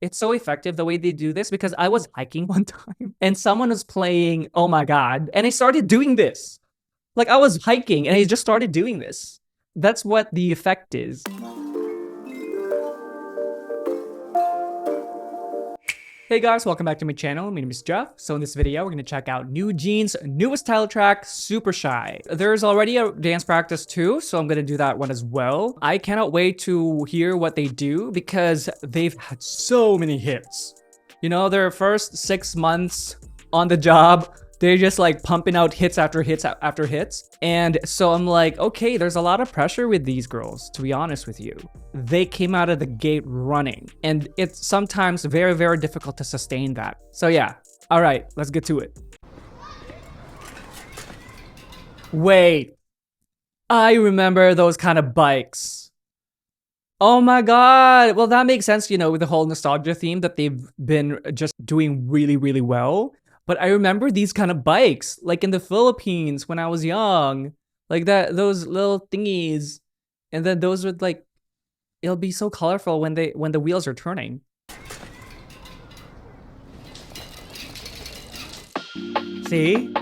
It's so effective the way they do this because I was hiking one time and someone was playing Oh My God and I started doing this. Like I was hiking and I just started doing this. That's what the effect is. Hey guys, welcome back to my channel. My name is Jeff. So in this video, we're going to check out NewJeans' newest title track, Super Shy. There's already a dance practice too, so I'm going to do that one as well. I cannot wait to hear what they do because they've had so many hits. You know, their first 6 months on the job, they're just like pumping out hits after hits after hits. And so I'm like, okay, there's a lot of pressure with these girls, to be honest with you. They came out of the gate running and it's sometimes very, very difficult to sustain that. So yeah, all right, let's get to it. Wait, I remember those kind of bikes. Oh my God. Well, that makes sense, you know, with the whole nostalgia theme that they've been just doing really, really well. But I remember these kind of bikes, like in the Philippines when I was young, like that, those little thingies. And then those would like, it'll be so colorful when the wheels are turning. See?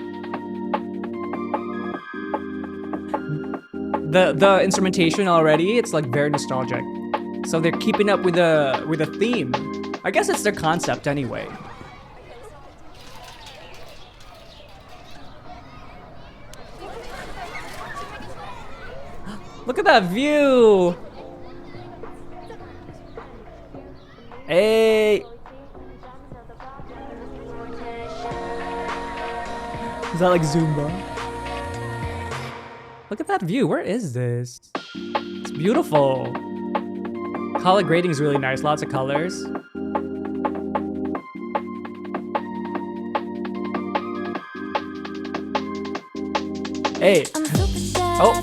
The instrumentation already, it's like very nostalgic. So they're keeping up with the theme. I guess it's their concept anyway. Look at that view! Hey! Is that like Zumba? Look at that view. Where is this? It's beautiful. Color grading is really nice. Lots of colors. Hey! Oh!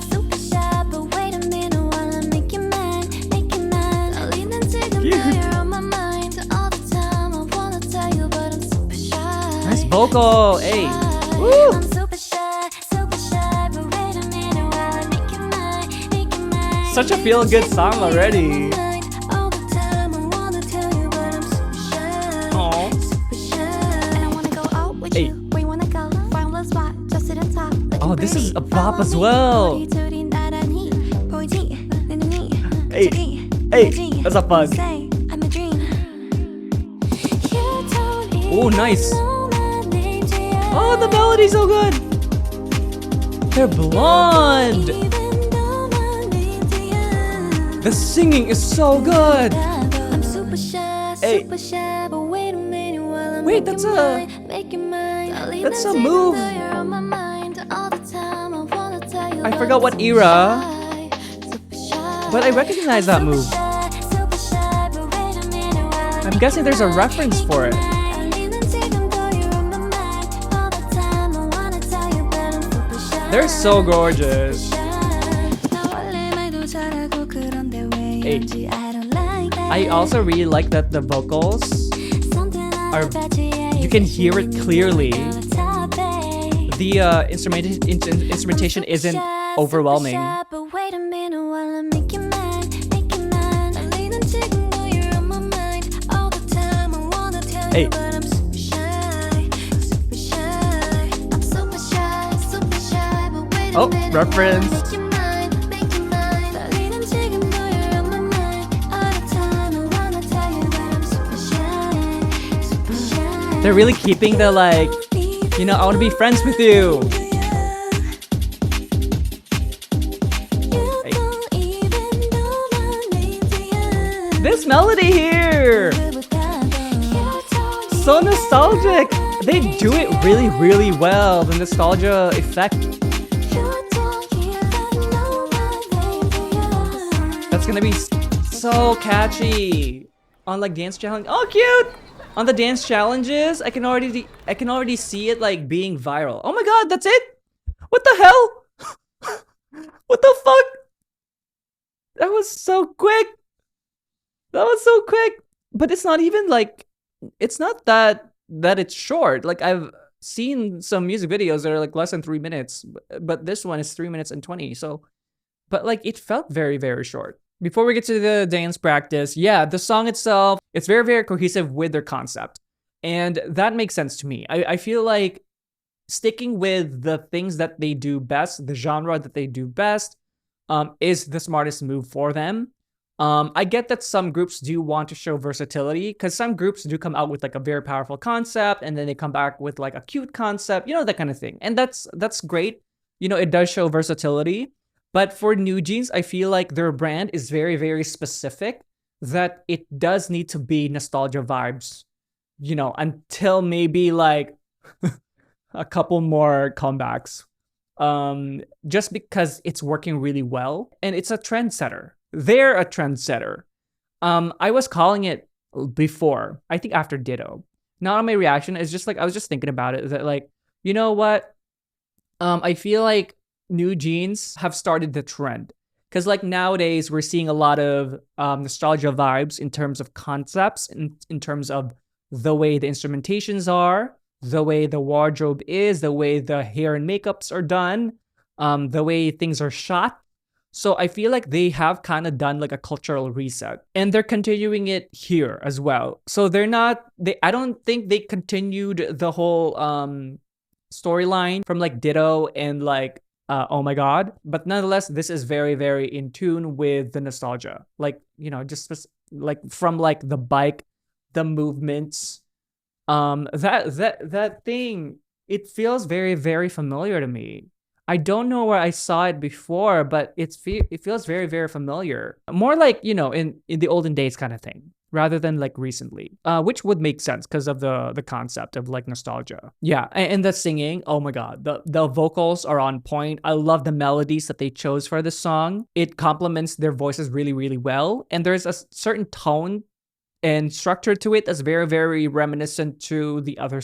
Nice vocal, hey! Woo! Such a feel-good song already. Aww. Hey. Oh, this is a bop as well. Hey, hey, that's a fun. Oh, nice. Oh, the melody's so good. They're blonde. The singing is so good. Hey. Wait, that's a move. I forgot what era, but I recognize that move. I'm guessing there's a reference for it. They're so gorgeous. Hey. I also really like that the vocals are, you can hear it clearly. The instrumentation isn't overwhelming. Hey. Oh, reference. They're really keeping the like, you know, I want to be friends with you. Hey. This melody here. So nostalgic. They do it really, really well. The nostalgia effect. That's gonna be so catchy on like dance challenge. Oh, cute! On the dance challenges, I can already see it like being viral. Oh my God, that's it? What the hell? What the fuck? That was so quick. That was so quick. But it's not even like, it's not that it's short. Like I've seen some music videos that are like less than 3 minutes, but this one is 3 minutes and 20. So, but like it felt very, very short. Before we get to the dance practice, yeah, the song itself, it's very, very cohesive with their concept. And that makes sense to me. I feel like sticking with the things that they do best, the genre that they do best, is the smartest move for them. I get that some groups do want to show versatility, because some groups do come out with like a very powerful concept and then they come back with like a cute concept, that kind of thing. And that's great. It does show versatility. But for NewJeans, I feel like their brand is very, very specific, that it does need to be nostalgia vibes, until maybe like a couple more comebacks. Just because it's working really well and it's a trendsetter. They're a trendsetter. I was calling it before, I think after Ditto. Now my reaction is just like, I was just thinking about it, that like, you know what? I feel like NewJeans have started the trend. Because like nowadays, we're seeing a lot of nostalgia vibes in terms of concepts, in terms of the way the instrumentations are, the way the wardrobe is, the way the hair and makeups are done, the way things are shot. So I feel like they have kind of done like a cultural reset, and they're continuing it here as well. So I don't think they continued the whole storyline from like Ditto and like Oh My God. But nonetheless, this is very, very in tune with the nostalgia. Like, just like from like the bike, the movements, that thing, it feels very, very familiar to me. I don't know where I saw it before, but it feels very, very familiar. More like, in the olden days kind of thing, rather than like recently, which would make sense because of the concept of like nostalgia. Yeah, and the singing, oh my God, the vocals are on point. I love the melodies that they chose for this song. It complements their voices really, really well. And there's a certain tone and structure to it that's very, very reminiscent to their other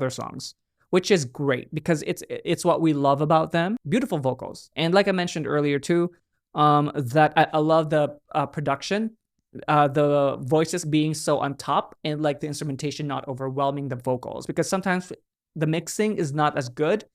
songs, which is great because it's what we love about them. Beautiful vocals. And like I mentioned earlier too, that I love the production, the voices being so on top, and like the instrumentation not overwhelming the vocals, because sometimes the mixing is not as good.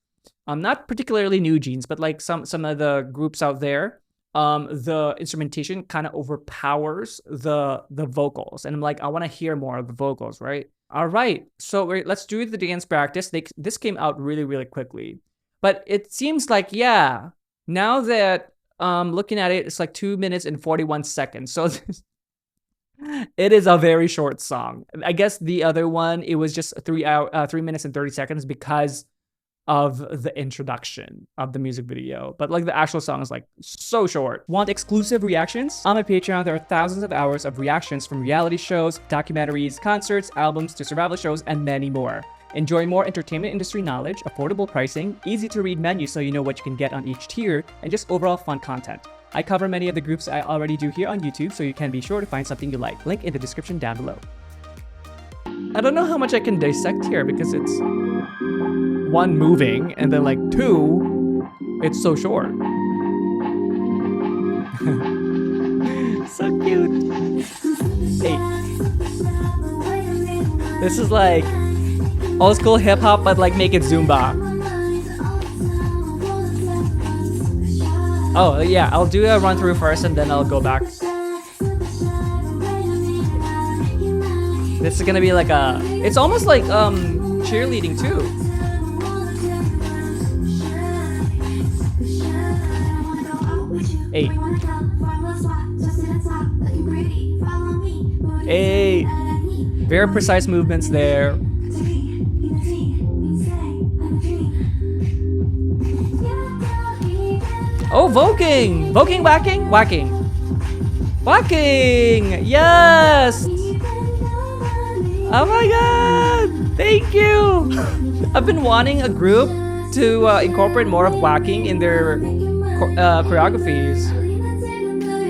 Not particularly NewJeans, but like some of the groups out there, the instrumentation kind of overpowers the vocals, and I'm like, I want to hear more of the vocals, right? All right, so let's do the dance practice. This came out really, really quickly, but it seems like, yeah, now that looking at it, it's like 2 minutes and 41 seconds. So it is a very short song. I guess the other one, it was just 3 minutes and 30 seconds because of the introduction of the music video. But like the actual song is like so short. Want exclusive reactions? On my Patreon, there are thousands of hours of reactions from reality shows, documentaries, concerts, albums, to survival shows, and many more. Enjoy more entertainment industry knowledge, affordable pricing, easy to read menus so you know what you can get on each tier, and just overall fun content. I cover many of the groups I already do here on YouTube, so you can be sure to find something you like. Link in the description down below. I don't know how much I can dissect here because it's 1, moving, and then like 2, it's so short. So cute. Hey. This is like old school hip hop, but like make it Zumba. Oh yeah, I'll do a run through first and then I'll go back. This is gonna be like it's almost like cheerleading too. Hey. Hey. Very precise movements there. Oh, voking! Voking, whacking? Whacking. Whacking! Yes! Oh my god! Thank you! I've been wanting a group to incorporate more of whacking in their choreographies.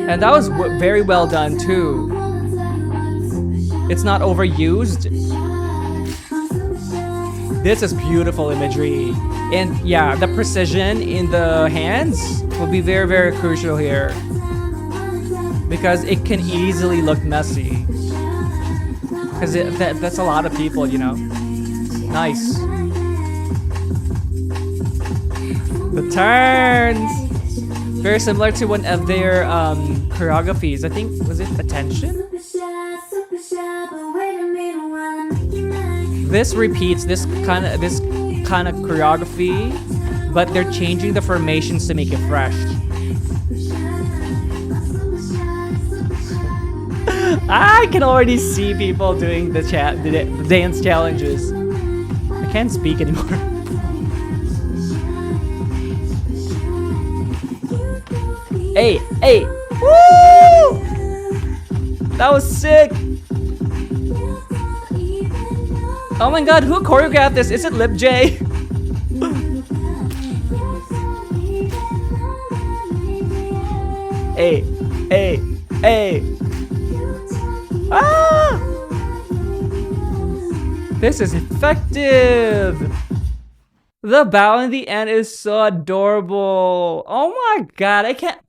And that was very well done too. It's not overused. This is beautiful imagery. And yeah, the precision in the hands will be very, very crucial here, because it can easily look messy. Because that's a lot of people, Nice. The turns! Very similar to one of their choreographies. I think, was it Attention? This repeats this kind of choreography, but they're changing the formations to make it fresh. I can already see people doing the dance challenges. I can't speak anymore. Hey, hey, woo! That was sick. Oh my god, who choreographed this? Is it Lip J? Hey, hey, hey. Ah! This is effective. The bow in the end is so adorable. Oh my god, I can't.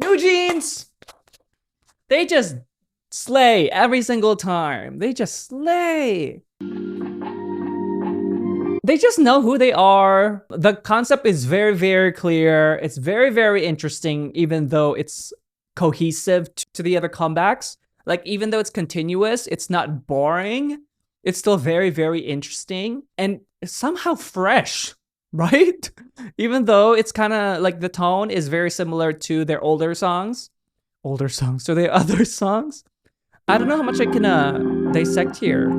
NewJeans! They just slay every single time. They just slay. They just know who they are. The concept is very, very clear. It's very, very interesting, even though it's cohesive to the other comebacks. Like, even though it's continuous, it's not boring. It's still very, very interesting and somehow fresh, right? Even though it's kind of like the tone is very similar to their older songs, to their other songs. I don't know how much I can dissect here.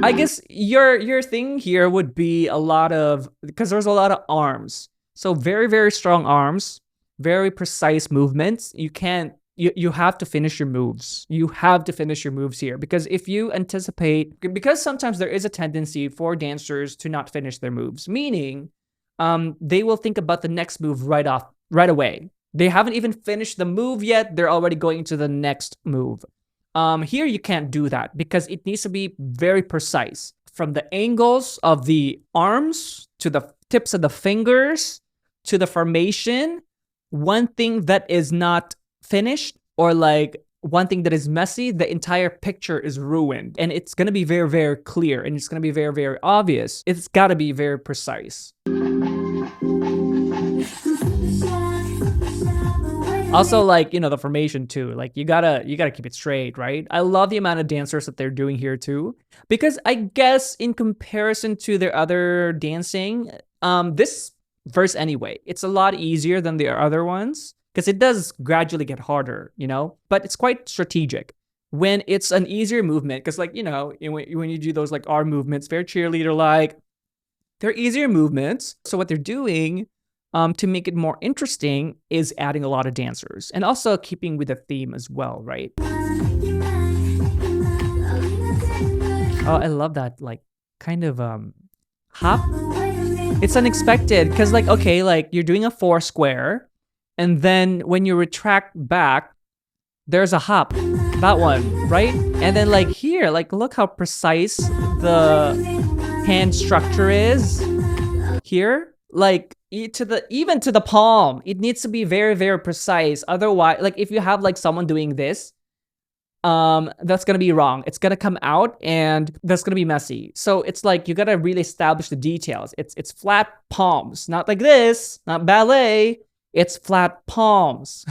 I guess your thing here would be a lot of, because there's a lot of arms. So very, very strong arms, very precise movements. You have to finish your moves. You have to finish your moves here, because if you anticipate, because sometimes there is a tendency for dancers to not finish their moves, meaning they will think about the next move right away. They haven't even finished the move yet. They're already going to the next move. Here you can't do that because it needs to be very precise, from the angles of the arms to the tips of the fingers to the formation. One thing that is not finished, or like one thing that is messy, the entire picture is ruined. And it's gonna be very, very clear, and it's gonna be very, very obvious. It's gotta be very precise. Also, like, you know, the formation too. Like, you gotta keep it straight, right? I love the amount of dancers that they're doing here too, because I guess in comparison to their other dancing, this verse anyway, it's a lot easier than the other ones, because it does gradually get harder, you know, but it's quite strategic when it's an easier movement. Because, like, you know, when you do those like arm movements, very cheerleader like, they're easier movements. So what they're doing to make it more interesting is adding a lot of dancers, and also keeping with the theme as well, right? Oh, I love that, like, kind of hop. It's unexpected, because, like, okay, like, you're doing a 4 square, and then when you retract back, there's a hop. That one, right? And then, like, here, like, look how precise the hand structure is here. Like, even to the palm, it needs to be very, very precise. Otherwise, like, if you have like someone doing this, that's gonna be wrong. It's gonna come out, and that's gonna be messy. So it's like you gotta really establish the details. It's flat palms, not like this, not ballet. It's flat palms.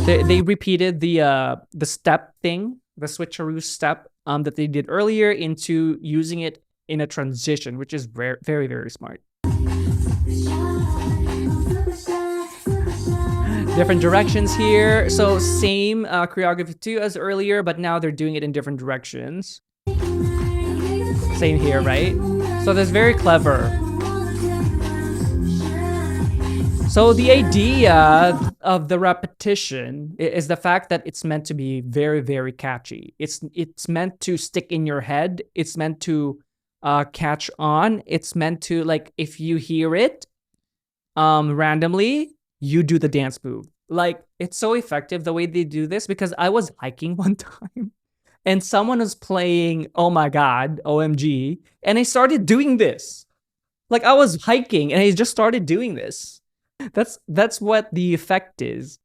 They repeated the step thing, the switcheroo step that they did earlier, into using it in a transition, which is very, very, very smart. Different directions here. So same choreography too as earlier, but now they're doing it in different directions. Same here, right? So that's very clever. So the idea of the repetition is the fact that it's meant to be very, very catchy. It's meant to stick in your head. It's meant to catch on. It's meant to, like, if you hear it randomly, you do the dance move. Like, it's so effective the way they do this, because I was hiking one time and someone was playing, oh my God, OMG, and I started doing this. Like, I was hiking and I just started doing this. That's what the effect is.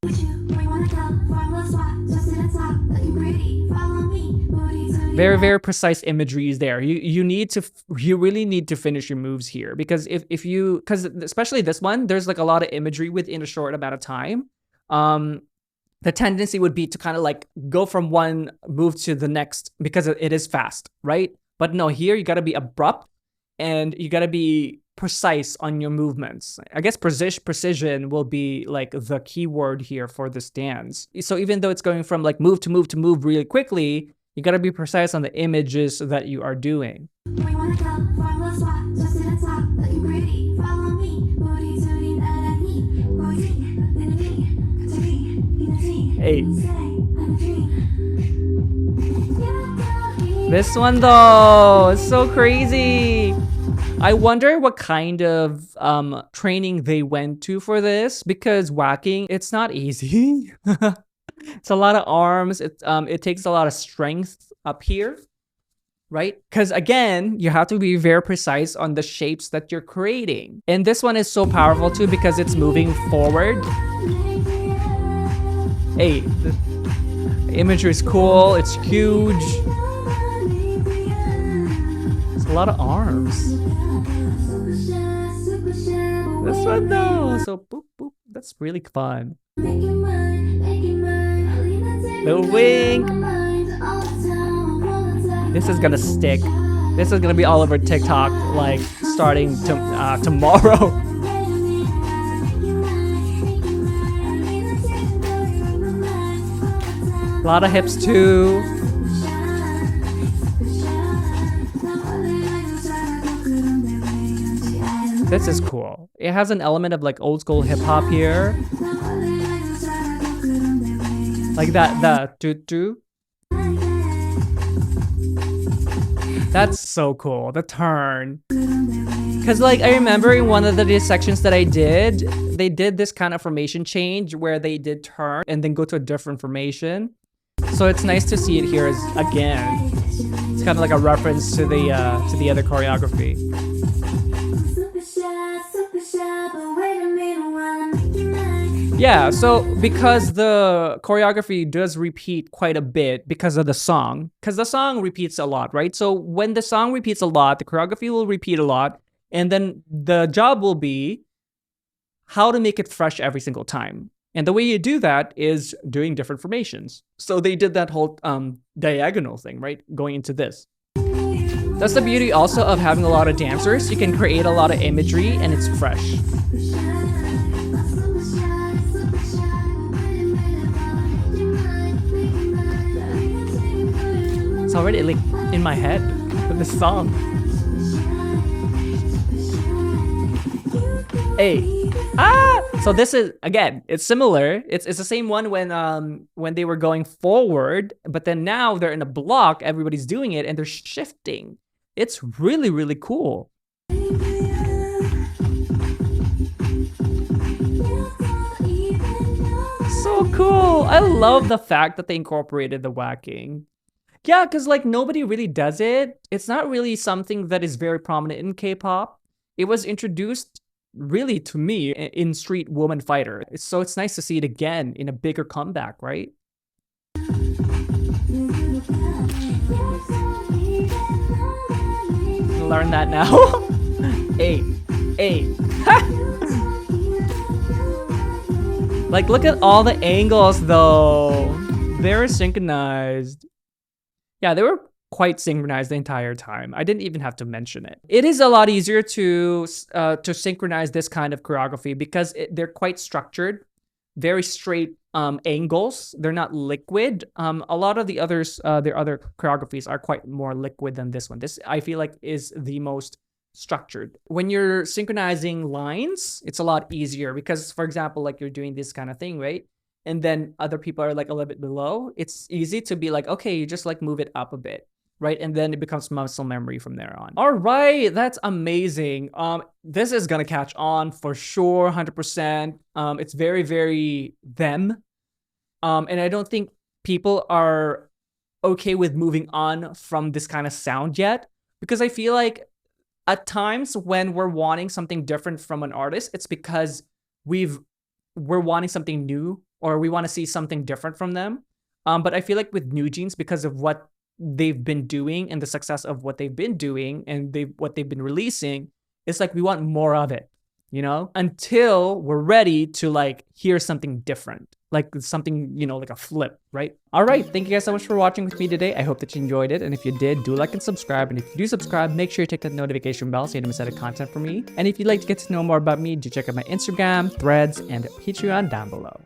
Very, very precise imagery is there. You really need to finish your moves here, because because especially this one, there's like a lot of imagery within a short amount of time. The tendency would be to kind of like go from one move to the next because it is fast, right? But no, here you got to be abrupt and you got to be precise on your movements. I guess precision will be like the key word here for this dance. So even though it's going from like move to move to move really quickly, you got to be precise on the images that you are doing. Hey. This one though, it's so crazy. I wonder what kind of training they went to for this, because whacking, it's not easy. It's a lot of arms. It takes a lot of strength up here, right? Because again, you have to be very precise on the shapes that you're creating. And this one is so powerful too because it's moving forward. Hey, the imagery is cool. It's huge. It's a lot of arms. This one though, so boop boop. That's really fun. The wink. This is gonna stick. This is gonna be all over TikTok, like starting tomorrow. A lot of hips too. This is cool. It has an element of like old school hip hop here. Like that doo-doo. That's so cool, the turn. Cause like I remember in one of the sections that I did, they did this kind of formation change where they did turn and then go to a different formation. So it's nice to see it here again. It's kind of like a reference to the other choreography. Yeah, so because the choreography does repeat quite a bit because of the song, because the song repeats a lot, right? So when the song repeats a lot, the choreography will repeat a lot, and then the job will be how to make it fresh every single time. And the way you do that is doing different formations. So they did that whole diagonal thing, right? Going into this. That's the beauty also of having a lot of dancers. You can create a lot of imagery and it's fresh. It's already like in my head with the song. Hey. Ah! So this is, again, it's similar. It's the same one when they were going forward, but then now they're in a block, everybody's doing it, and they're shifting. It's really, really cool. So cool. I love the fact that they incorporated the whacking. Yeah, because like nobody really does it. It's not really something that is very prominent in K-pop. It was introduced really to me in Street Woman Fighter. So it's nice to see it again in a bigger comeback, right? Learn that now. Hey. Like, look at all the angles though. They're synchronized. Yeah, they were quite synchronized the entire time. I didn't even have to mention it. It is a lot easier to synchronize this kind of choreography because they're quite structured, very straight angles. They're not liquid. A lot of the others, their other choreographies are quite more liquid than this one. This, I feel like, is the most structured. When you're synchronizing lines, it's a lot easier because, for example, like you're doing this kind of thing, right? And then other people are like a little bit below. It's easy to be like, okay, you just like move it up a bit, right? And then it becomes muscle memory from there on. All right, that's amazing. This is gonna catch on for sure, 100%. It's very, very them. And I don't think people are okay with moving on from this kind of sound yet, because I feel like at times when we're wanting something different from an artist, it's because we're wanting something new, or we want to see something different from them. But I feel like with NewJeans, because of what they've been doing and the success of what they've been doing and what they've been releasing, it's like we want more of it, you know, until we're ready to like hear something different, like something, you know, like a flip, right? All right, thank you guys so much for watching with me today. I hope that you enjoyed it, and if you did, do like and subscribe, and if you do subscribe, make sure you take that notification bell so you don't miss out on content from me. And if you'd like to get to know more about me, do check out my Instagram, Threads, and Patreon down below.